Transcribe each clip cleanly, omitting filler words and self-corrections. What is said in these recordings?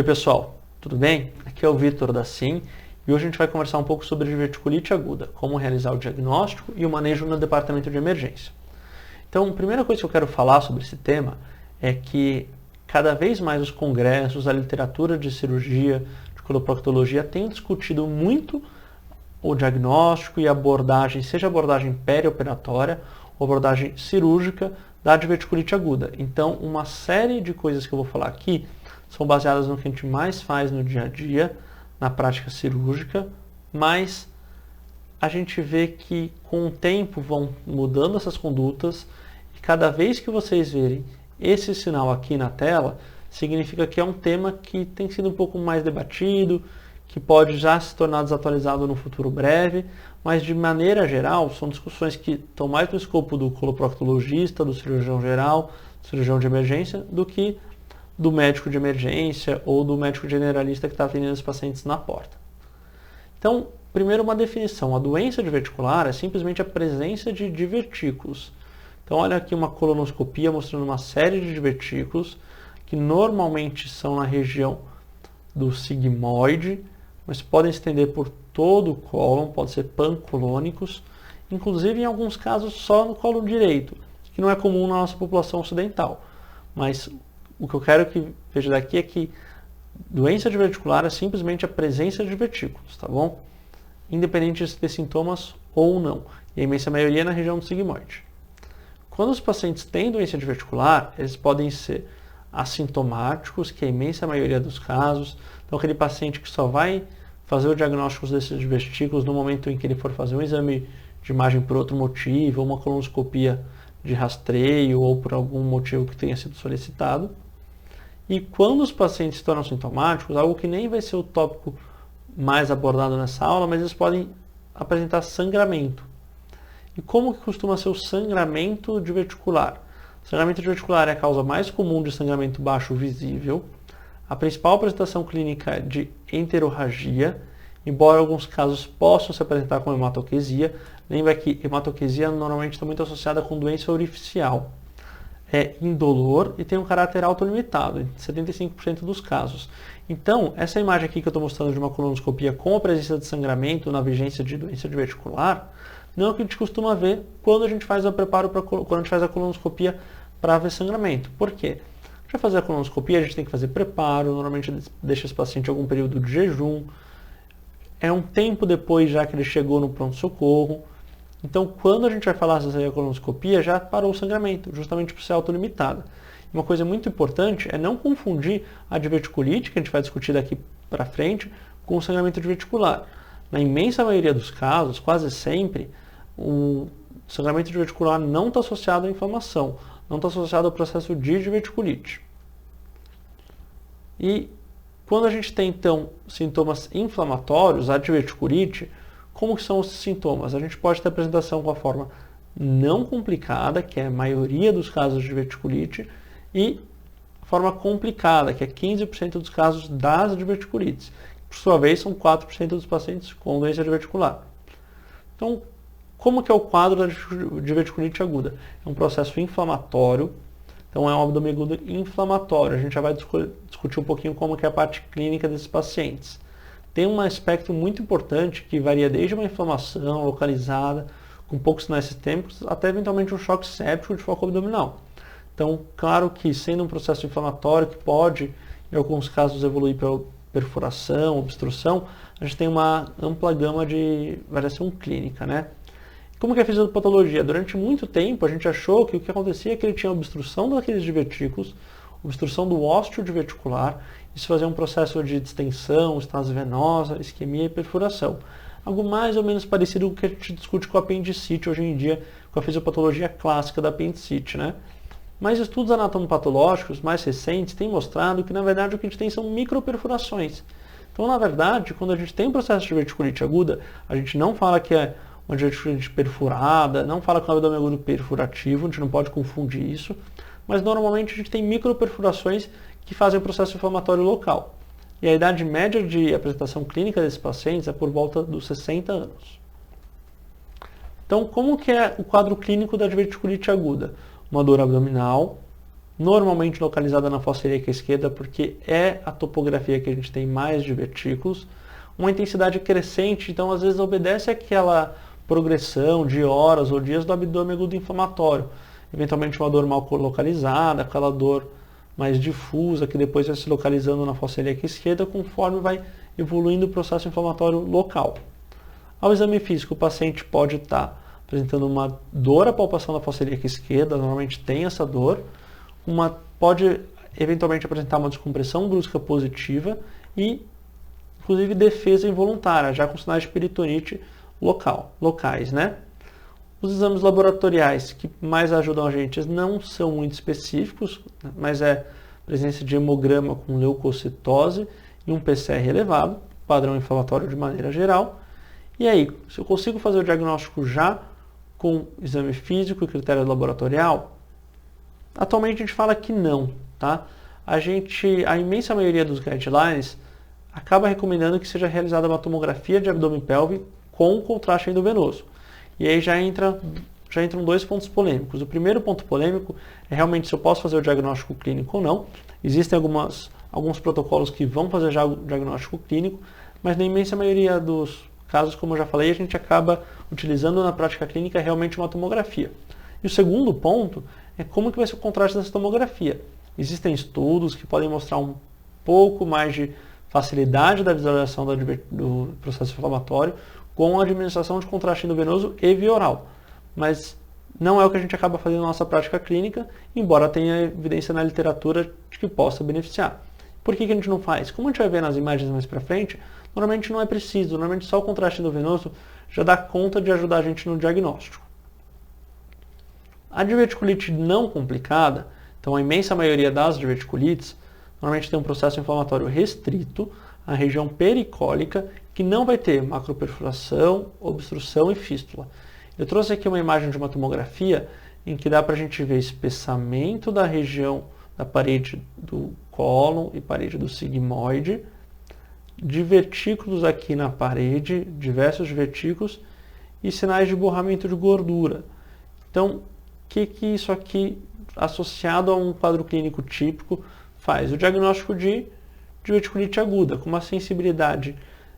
Oi pessoal, tudo bem? Aqui é o Vitor da Sim e hoje a gente vai conversar um pouco sobre diverticulite aguda, como realizar o diagnóstico e o manejo no departamento de emergência. Então, a primeira coisa que eu quero falar sobre esse tema é que cada vez mais os congressos, a literatura de cirurgia, de coloproctologia tem discutido muito o diagnóstico e a abordagem, seja abordagem perioperatória ou abordagem cirúrgica da diverticulite aguda. Então, uma série de coisas que eu vou falar aqui são baseadas no que a gente mais faz no dia a dia, na prática cirúrgica, mas a gente vê que com o tempo vão mudando essas condutas e cada vez que vocês verem esse sinal aqui na tela, significa que é um tema que tem sido um pouco mais debatido, que pode já se tornar desatualizado no futuro breve, mas de maneira geral são discussões que estão mais no escopo do coloproctologista, do cirurgião geral, cirurgião de emergência, do que do médico de emergência ou do médico generalista que está atendendo os pacientes na porta. Então, primeiro uma definição. A doença diverticular é simplesmente a presença de divertículos. Então, olha aqui uma colonoscopia mostrando uma série de divertículos que normalmente são na região do sigmoide, mas podem se estender por todo o cólon, podem ser pancolônicos, inclusive em alguns casos só no cólon direito, que não é comum na nossa população ocidental. Mas o que eu quero que veja daqui é que doença diverticular é simplesmente a presença de divertículos, tá bom? Independente de ter sintomas ou não. E a imensa maioria é na região do sigmoide. Quando os pacientes têm doença diverticular, eles podem ser assintomáticos, que é a imensa maioria dos casos. Então, aquele paciente que só vai fazer o diagnóstico desses divertículos no momento em que ele for fazer um exame de imagem por outro motivo, ou uma colonoscopia de rastreio, ou por algum motivo que tenha sido solicitado. E quando os pacientes se tornam sintomáticos, algo que nem vai ser o tópico mais abordado nessa aula, mas eles podem apresentar sangramento. E como que costuma ser o sangramento diverticular? O sangramento diverticular é a causa mais comum de sangramento baixo visível. A principal apresentação clínica é de enterorragia, embora alguns casos possam se apresentar com hematoquesia. Lembra que hematoquesia normalmente está muito associada com doença orificial. É indolor e tem um caráter autolimitado, em 75% dos casos. Então, essa imagem aqui que eu estou mostrando de uma colonoscopia com a presença de sangramento na vigência de doença diverticular, não é o que a gente costuma ver quando a gente faz o preparo quando a gente faz a colonoscopia para ver sangramento. Por quê? A gente vai fazer a colonoscopia, a gente tem que fazer preparo, normalmente deixa esse paciente em algum período de jejum. É um tempo depois já que ele chegou no pronto-socorro. Então, quando a gente vai falar sobre a colonoscopia, já parou o sangramento, justamente por ser autolimitada. Uma coisa muito importante é não confundir a diverticulite, que a gente vai discutir daqui para frente, com o sangramento diverticular. Na imensa maioria dos casos, quase sempre, o sangramento diverticular não está associado à inflamação, não está associado ao processo de diverticulite. E quando a gente tem, então, sintomas inflamatórios, a diverticulite, como que são os sintomas? A gente pode ter apresentação com a forma não complicada, que é a maioria dos casos de diverticulite, e a forma complicada, que é 15% dos casos das diverticulites. Por sua vez, são 4% dos pacientes com doença diverticular. Então, como que é o quadro da diverticulite aguda? É um processo inflamatório, então é um abdômen agudo inflamatório. A gente já vai discutir um pouquinho como que é a parte clínica desses pacientes. Tem um aspecto muito importante que varia desde uma inflamação localizada, com poucos sinais sistêmicos, até eventualmente um choque séptico de foco abdominal. Então, claro que sendo um processo inflamatório que pode, em alguns casos, evoluir para perfuração, obstrução, a gente tem uma ampla gama de variação clínica, né? Como que é a fisiopatologia? Durante muito tempo a gente achou que o que acontecia é que ele tinha obstrução daqueles divertículos, obstrução do ósteo diverticular, isso fazia um processo de distensão, estase venosa, isquemia e perfuração. Algo mais ou menos parecido com o que a gente discute com a apendicite hoje em dia, com a fisiopatologia clássica da apendicite, né? Mas estudos anatomopatológicos mais recentes têm mostrado que, na verdade, o que a gente tem são microperfurações. Então, na verdade, quando a gente tem um processo de diverticulite aguda, a gente não fala que é uma diverticulite perfurada, não fala que é um abdômen agudo perfurativo, a gente não pode confundir isso, mas normalmente a gente tem microperfurações que fazem o processo inflamatório local. E a idade média de apresentação clínica desses pacientes é por volta dos 60 anos. Então, como que é o quadro clínico da diverticulite aguda? Uma dor abdominal, normalmente localizada na fossa ilíaca esquerda, porque é a topografia que a gente tem mais divertículos, uma intensidade crescente, então às vezes obedece àquela progressão de horas ou dias do abdômen agudo inflamatório, eventualmente uma dor mal localizada, aquela dor mais difusa, que depois vai se localizando na fossa ilíaca esquerda, conforme vai evoluindo o processo inflamatório local. Ao exame físico, o paciente pode estar apresentando uma dor à palpação da fossa ilíaca esquerda, normalmente tem essa dor, pode eventualmente apresentar uma descompressão brusca positiva e, inclusive, defesa involuntária, já com sinais de peritonite locais, né? Os exames laboratoriais que mais ajudam a gente não são muito específicos, mas é presença de hemograma com leucocitose e um PCR elevado, padrão inflamatório de maneira geral. E aí, se eu consigo fazer o diagnóstico já com exame físico e critério laboratorial, atualmente a gente fala que não, tá? A imensa maioria dos guidelines acaba recomendando que seja realizada uma tomografia de abdômen pélvico com contraste endovenoso. E aí já entram dois pontos polêmicos. O primeiro ponto polêmico é realmente se eu posso fazer o diagnóstico clínico ou não. Existem alguns protocolos que vão fazer já o diagnóstico clínico, mas na imensa maioria dos casos, como eu já falei, a gente acaba utilizando na prática clínica realmente uma tomografia. E o segundo ponto é como que vai ser o contraste dessa tomografia. Existem estudos que podem mostrar um pouco mais de facilidade da visualização do processo inflamatório com a administração de contraste endovenoso e via oral. Mas não é o que a gente acaba fazendo na nossa prática clínica, embora tenha evidência na literatura de que possa beneficiar. Por que a gente não faz? Como a gente vai ver nas imagens mais para frente, normalmente não é preciso, normalmente só o contraste endovenoso já dá conta de ajudar a gente no diagnóstico. A diverticulite não complicada, então a imensa maioria das diverticulites, normalmente tem um processo inflamatório restrito à região pericólica, que não vai ter macroperfuração, obstrução e fístula. Eu trouxe aqui uma imagem de uma tomografia em que dá para a gente ver espessamento da região da parede do cólon e parede do sigmoide, divertículos aqui na parede, diversos divertículos e sinais de borramento de gordura. Então, o que isso aqui, associado a um quadro clínico típico, faz? O diagnóstico de diverticulite aguda, com uma sensibilidade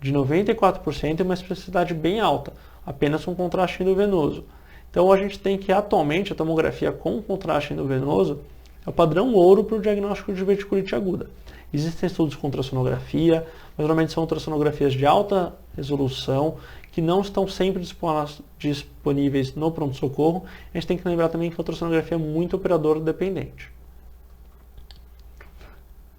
de 94% e uma especificidade bem alta, apenas com contraste endovenoso. Então a gente tem que, atualmente, a tomografia com contraste endovenoso é o padrão ouro para o diagnóstico de diverticulite aguda. Existem estudos com ultrassonografia, mas normalmente são ultrassonografias de alta resolução, que não estão sempre disponíveis no pronto-socorro. A gente tem que lembrar também que a ultrassonografia é muito operador dependente.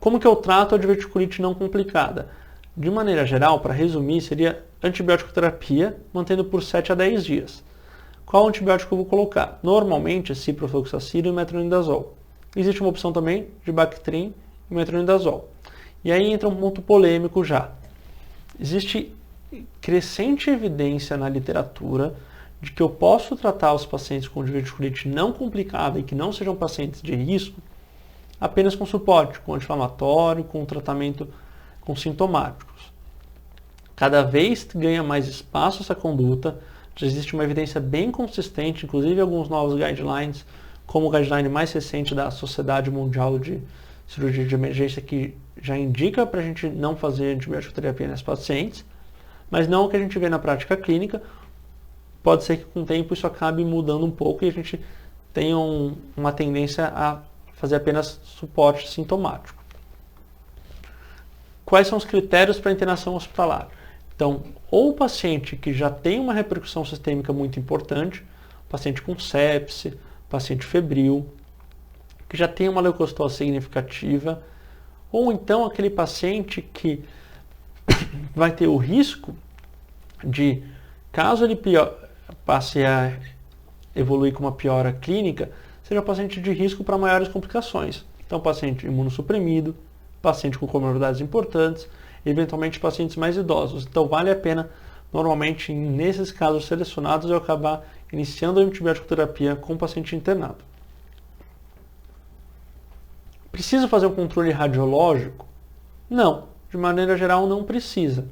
Como que eu trato a diverticulite não complicada? De maneira geral, para resumir, seria antibiótico terapia, mantendo por 7 a 10 dias. Qual antibiótico eu vou colocar? Normalmente, ciprofloxacino e metronidazol. Existe uma opção também de Bactrim e metronidazol. E aí entra um ponto polêmico já. Existe crescente evidência na literatura de que eu posso tratar os pacientes com diverticulite não complicada e que não sejam pacientes de risco apenas com suporte, com anti-inflamatório, com tratamento com sintomáticos. Cada vez ganha mais espaço essa conduta, já existe uma evidência bem consistente, inclusive alguns novos guidelines, como o guideline mais recente da Sociedade Mundial de Cirurgia de Emergência, que já indica para a gente não fazer antibiótico terapia nesses pacientes, mas não o que a gente vê na prática clínica. Pode ser que com o tempo isso acabe mudando um pouco e a gente tenha uma tendência a fazer apenas suporte sintomático. Quais são os critérios para internação hospitalar? Então, ou o paciente que já tem uma repercussão sistêmica muito importante, paciente com sepse, paciente febril, que já tem uma leucocitose significativa, ou então aquele paciente que vai ter o risco de, caso ele passe a evoluir com uma piora clínica, seja paciente de risco para maiores complicações. Então, paciente imunossuprimido, paciente com comorbidades importantes, eventualmente pacientes mais idosos. Então, vale a pena, normalmente, nesses casos selecionados, eu acabar iniciando a antibiótico terapia com o paciente internado. Precisa fazer um controle radiológico? Não, de maneira geral não precisa.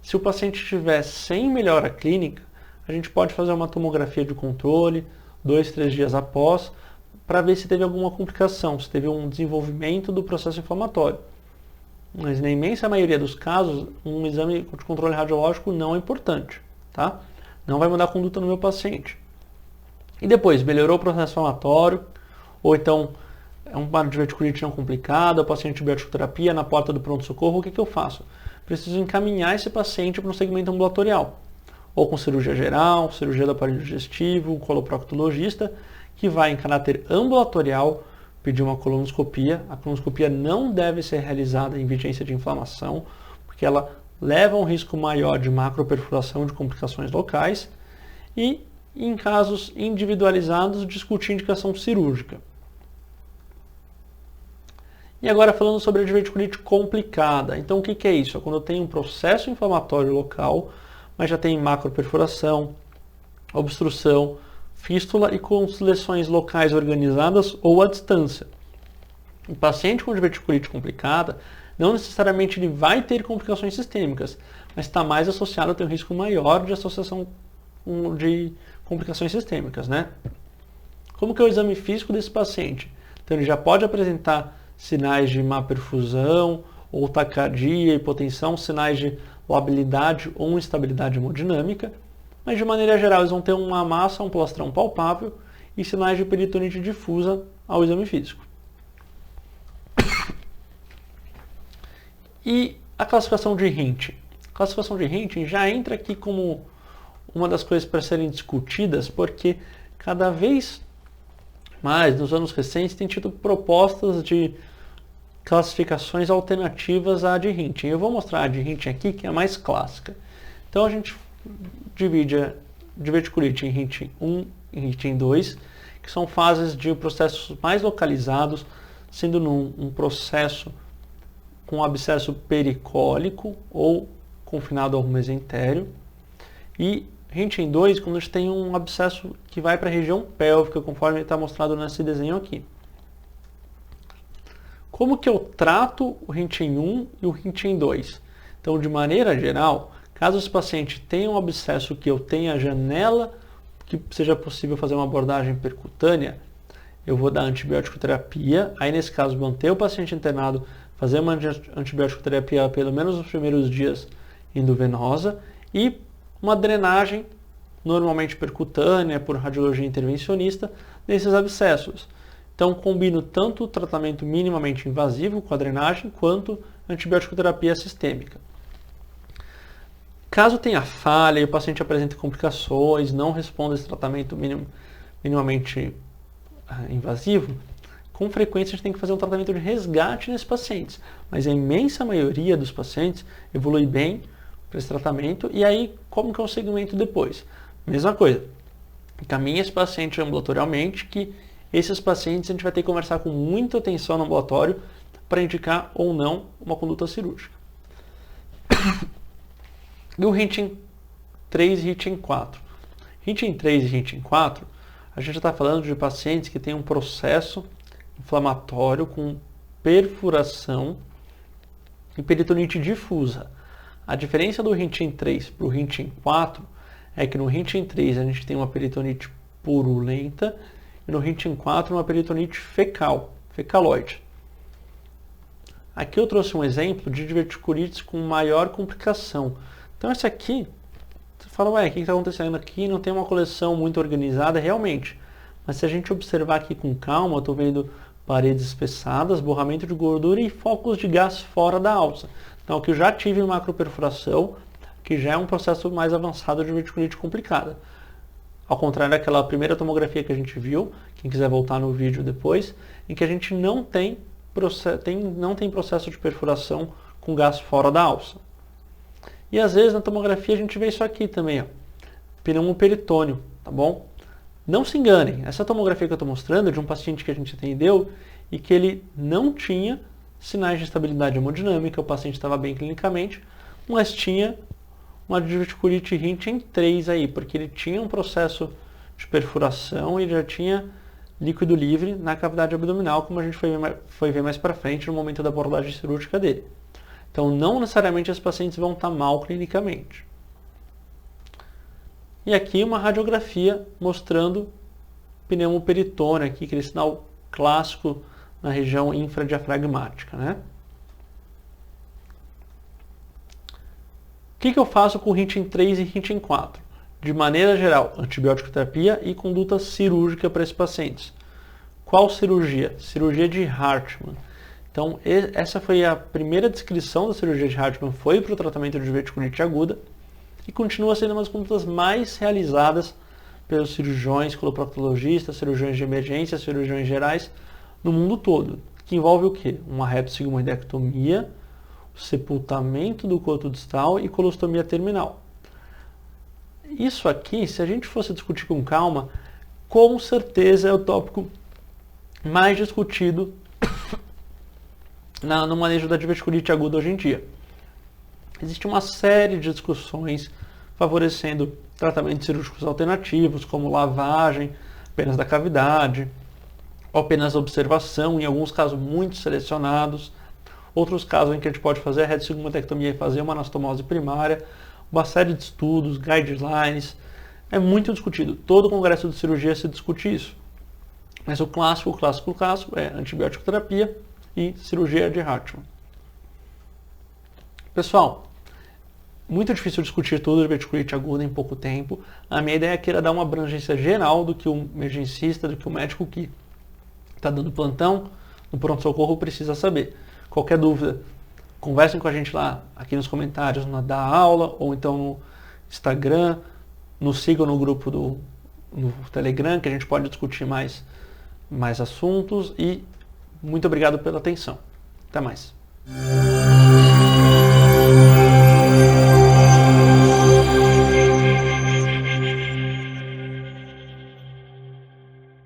Se o paciente estiver sem melhora clínica, a gente pode fazer uma tomografia de controle 2, 3 dias após, para ver se teve alguma complicação, se teve um desenvolvimento do processo inflamatório. Mas na imensa maioria dos casos, um exame de controle radiológico não é importante, tá? Não vai mudar a conduta no meu paciente. E depois, melhorou o processo inflamatório, ou então é uma diverticulite não complicada, o paciente antibiótico terapia na porta do pronto-socorro, o que eu faço? Preciso encaminhar esse paciente para um segmento ambulatorial, ou com cirurgia geral, cirurgia do aparelho digestivo, um coloproctologista, que vai em caráter ambulatorial pedir uma colonoscopia. A colonoscopia não deve ser realizada em vigência de inflamação, porque ela leva a um risco maior de macroperfuração de complicações locais e, em casos individualizados, discutir indicação cirúrgica. E agora falando sobre a diverticulite complicada. Então o que é isso? É quando eu tenho um processo inflamatório local, mas já tem macroperfuração, obstrução, fístula e com lesões locais organizadas ou à distância. O paciente com diverticulite complicada, não necessariamente ele vai ter complicações sistêmicas, mas está mais associado a ter um risco maior de associação de complicações sistêmicas, né? Como que é o exame físico desse paciente? Então ele já pode apresentar sinais de má perfusão, ou taquicardia, hipotensão, sinais de labilidade ou instabilidade hemodinâmica, mas de maneira geral eles vão ter uma massa, um plastrão palpável e sinais de peritonite difusa ao exame físico. E a classificação de Hinting? A classificação de Hinting já entra aqui como uma das coisas para serem discutidas, porque cada vez mais, nos anos recentes, tem tido propostas de classificações alternativas à de Hinting. Eu vou mostrar a de Hinting aqui, que é a mais clássica. Então a gente divide a diverticulite em Hinting 1 e Hinting 2, que são fases de processos mais localizados, sendo um processo com abscesso pericólico ou confinado ao mesentério. E Hinting 2, quando a gente tem um abscesso que vai para a região pélvica, conforme está mostrado nesse desenho aqui. Como que eu trato o Hinting 1 e o Hinting 2? Então, de maneira geral, caso esse paciente tenha um abscesso que eu tenha janela, que seja possível fazer uma abordagem percutânea, eu vou dar antibiótico terapia. Aí, nesse caso, manter o paciente internado, fazer uma antibiótico terapia pelo menos nos primeiros dias endovenosa e uma drenagem, normalmente percutânea, por radiologia intervencionista, desses abscessos. Então, combino tanto o tratamento minimamente invasivo com a drenagem, quanto antibiótico terapia sistêmica. Caso tenha falha e o paciente apresente complicações, não responda esse tratamento minimamente invasivo, com frequência a gente tem que fazer um tratamento de resgate nesses pacientes. Mas a imensa maioria dos pacientes evolui bem para esse tratamento. E aí, como que é o segmento depois? Mesma coisa, encaminha esse paciente ambulatorialmente, que esses pacientes a gente vai ter que conversar com muita atenção no ambulatório para indicar ou não uma conduta cirúrgica. E o Hinting 3 e Hinting 4. Hinting 3 e Hinting 4, a gente está falando de pacientes que têm um processo inflamatório com perfuração e peritonite difusa. A diferença do Hinting 3 para o Hinting 4 é que no Hinting 3 a gente tem uma peritonite purulenta e no Hinting 4 uma peritonite fecaloide. Aqui eu trouxe um exemplo de diverticulites com maior complicação. Então esse aqui, você fala, ué, o que está acontecendo aqui? Não tem uma coleção muito organizada, realmente. Mas se a gente observar aqui com calma, eu estou vendo paredes espessadas, borramento de gordura e focos de gás fora da alça. Então aqui eu já tive macroperfuração, que já é um processo mais avançado de diverticulite complicada. Ao contrário daquela primeira tomografia que a gente viu, quem quiser voltar no vídeo depois, em que a gente não tem processo de perfuração com gás fora da alça. E às vezes na tomografia a gente vê isso aqui também, ó, pneumo peritônio, tá bom? Não se enganem, essa tomografia que eu estou mostrando é de um paciente que a gente atendeu e que ele não tinha sinais de estabilidade hemodinâmica, o paciente estava bem clinicamente, mas tinha uma diverticulite Hinting 3 aí, porque ele tinha um processo de perfuração e já tinha líquido livre na cavidade abdominal, como a gente foi ver mais para frente no momento da abordagem cirúrgica dele. Então, não necessariamente os pacientes vão estar mal clinicamente. E aqui uma radiografia mostrando pneumoperitônio aqui, aquele sinal clássico na região infradiafragmática, né? O que eu faço com o HINTIN 3 e HINTIN 4? De maneira geral, antibiótico terapia e conduta cirúrgica para esses pacientes. Qual cirurgia? Cirurgia de Hartmann. Então, essa foi a primeira descrição da cirurgia de Hartmann, foi para o tratamento de diverticulite aguda e continua sendo uma das condutas mais realizadas pelos cirurgiões, coloproctologistas, cirurgiões de emergência, cirurgiões gerais no mundo todo, que envolve o quê? Uma retossigmoidectomia, sepultamento do coto distal e colostomia terminal. Isso aqui, se a gente fosse discutir com calma, com certeza é o tópico mais discutido no manejo da diverticulite aguda hoje em dia. Existe uma série de discussões favorecendo tratamentos cirúrgicos alternativos, como lavagem apenas da cavidade, ou apenas observação, em alguns casos muito selecionados. Outros casos em que a gente pode fazer a retossigmoidectomia e fazer uma anastomose primária, uma série de estudos, guidelines, é muito discutido. Todo congresso de cirurgia se discute isso. Mas o clássico é antibiótico terapia e cirurgia de Hartmann. Pessoal, muito difícil discutir tudo de diverticulite aguda em pouco tempo. A minha ideia aqui era dar uma abrangência geral do que o emergencista, do que o médico que está dando plantão no pronto-socorro precisa saber. Qualquer dúvida, conversem com a gente lá, aqui nos comentários da aula, ou então no Instagram, nos sigam no grupo no Telegram, que a gente pode discutir mais assuntos, e muito obrigado pela atenção. Até mais.